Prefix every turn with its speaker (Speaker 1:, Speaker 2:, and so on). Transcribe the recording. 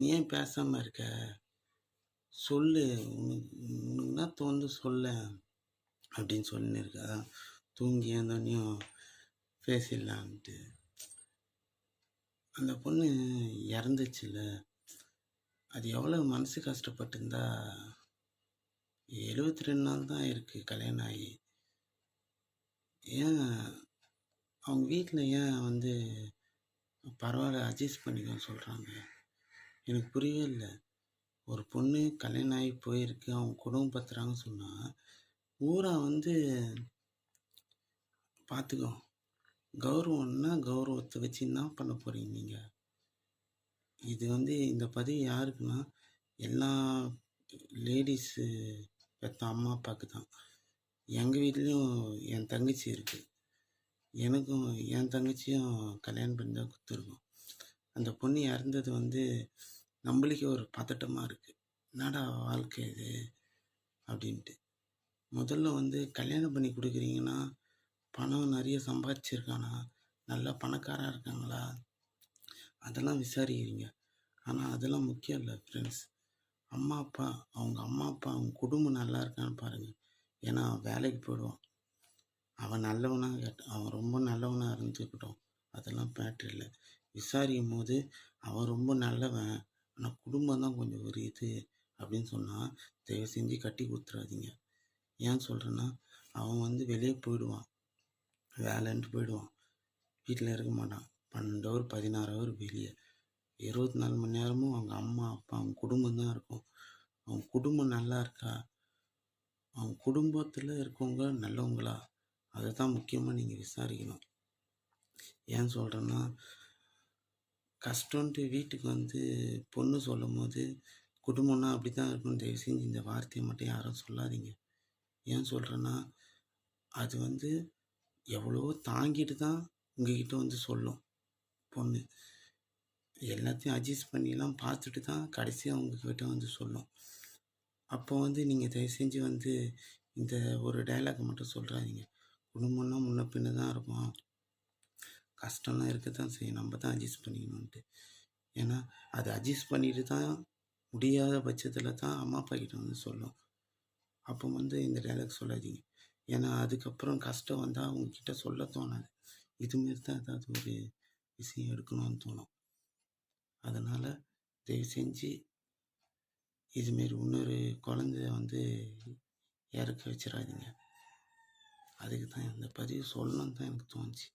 Speaker 1: "நீ ஏன் பேசாம இருக்க? சொல்லு. உனக்கு என்ன தோணுது சொல்லேன்" அப்படின்னு சொல்லின்னு இருக்கு. அதான் தூங்கி எழுந்தோனையும் பேசிடலான்ட்டு. அந்த பொண்ணு இறந்துச்சுல்ல, அது எவ்வளோ மனசு கஷ்டப்பட்டிருந்தா. 72 நாள் தான் இருக்கு கல்யாணம் ஆகி. ஏன் அவங்க வீட்டில் ஏன் வந்து பரவாயில்ல அட்ஜஸ்ட் பண்ணிக்கோன்னு சொல்கிறாங்க? எனக்கு புரியவே இல்லை. ஒரு பொண்ணு கல்யாணம் ஆகி போயிருக்கு, அவங்க குடும்பம் பத்துறாங்கன்னு சொன்னால் ஊரா வந்து பார்த்துக்கோ. கௌரவம்னா கௌரவத்தை வச்சு என்ன பண்ண போகிறீங்க நீங்கள்? இது வந்து இந்த பதிவு யாருக்குன்னா, எல்லா லேடிஸு பெற்ற அம்மா அப்பாவுக்கு தான். எங்கள் வீட்லேயும் என் தங்கச்சி இருக்குது. எனக்கும் என் தங்கச்சியும் கல்யாணம் பண்ணி தான் கொடுத்துருக்கோம். அந்த பொண்ணு இறந்தது வந்து நம்மளுக்கே ஒரு பதட்டமாக இருக்குது. என்னடா வாழ்க்கை இது அப்படின்ட்டு. முதல்ல வந்து கல்யாணம் பண்ணி கொடுக்குறீங்கன்னா, பணம் நிறைய சம்பாதிச்சிருக்கானா, நல்லா பணக்காராக இருக்காங்களா, அதெல்லாம் விசாரிக்கிறீங்க. ஆனால் அதெல்லாம் முக்கியம் இல்லை ஃப்ரெண்ட்ஸ். அம்மா அப்பா அவங்க குடும்பம் நல்லா இருக்கான்னு பாருங்கள். ஏன்னா வேலைக்கு போயிடுவான். அவன் நல்லவனாக அவன் ரொம்ப நல்லவனாக இருந்துக்கிட்டோம், அதெல்லாம் மேட்ரு இல்லை. விசாரிக்கும் போது அவன் ரொம்ப நல்லவன், ஆனால் குடும்பம் தான் கொஞ்சம் ஒரு இது அப்படின்னு சொன்னால் தயவு செஞ்சு கட்டி கொடுத்துறாதீங்க. ஏன் சொல்கிறேன்னா, அவன் வந்து வெளியே போயிடுவான், வேலைன்ட்டு போயிடுவான், வீட்டில் இருக்க மாட்டான். 12 ஹவர் 16 ஹவர் வெளியே, 24 மணி நேரமும் அவங்க அம்மா அப்பா அவங்க குடும்பம் தான் இருக்கும். அவங்க குடும்பம் நல்லா இருக்கா, அவங்க குடும்பத்தில் இருக்கவங்க நல்லவங்களா, அதை தான் முக்கியமாக நீங்கள் விசாரிக்கணும். ஏன் சொல்கிறேன்னா, கஷ்டன்ட்டு வீட்டுக்கு வந்து பொண்ணு சொல்லும் போது குடும்பம்னா அப்படி தான் இருக்குன்னு தயவு செஞ்சு இந்த வார்த்தையை மட்டும் யாரும் சொல்லாதீங்க. ஏன் சொல்கிறேன்னா, அது வந்து எவ்வளோ தாங்கிட்டு தான் உங்ககிட்ட வந்து சொல்லும் பொண்ணு. எல்லாத்தையும் அட்ஜஸ்ட் பண்ணிலாம் பார்த்துட்டு தான் கடைசியாக உங்ககிட்ட வந்து சொல்லும். அப்போ வந்து நீங்கள் தயவு செஞ்சு வந்து இந்த ஒரு டைலாக் மட்டும் சொல்கிறாதீங்க. குடும்பம்னா முன்ன பின்ன தான் இருக்கும், கஷ்டம்லாம் இருக்க தான் செய்யும், நம்ம தான் அட்ஜஸ்ட் பண்ணிக்கணுன்ட்டு. ஏன்னா அதை அட்ஜஸ்ட் பண்ணிட்டு தான் முடியாத பட்சத்தில் தான் அம்மா அப்பா கிட்ட வந்து சொல்லும். அப்போ வந்து இந்த டைலாக் சொல்லாதீங்க. ஏன்னா அதுக்கப்புறம் கஷ்டம் வந்தால் அவங்கக்கிட்ட சொல்ல தோணாது. இதுமாரி தான் ஏதாவது ஒரு விஷயம் எடுக்கணும்னு தோணும். அதனால் தயவு செஞ்சு இதுமாரி இன்னொரு குழந்தைய வந்து இறக்க வச்சிடாதீங்க. அதுக்கு தான் இந்த பதிவு சொல்லணும்னு தான் எனக்கு தோணுச்சு.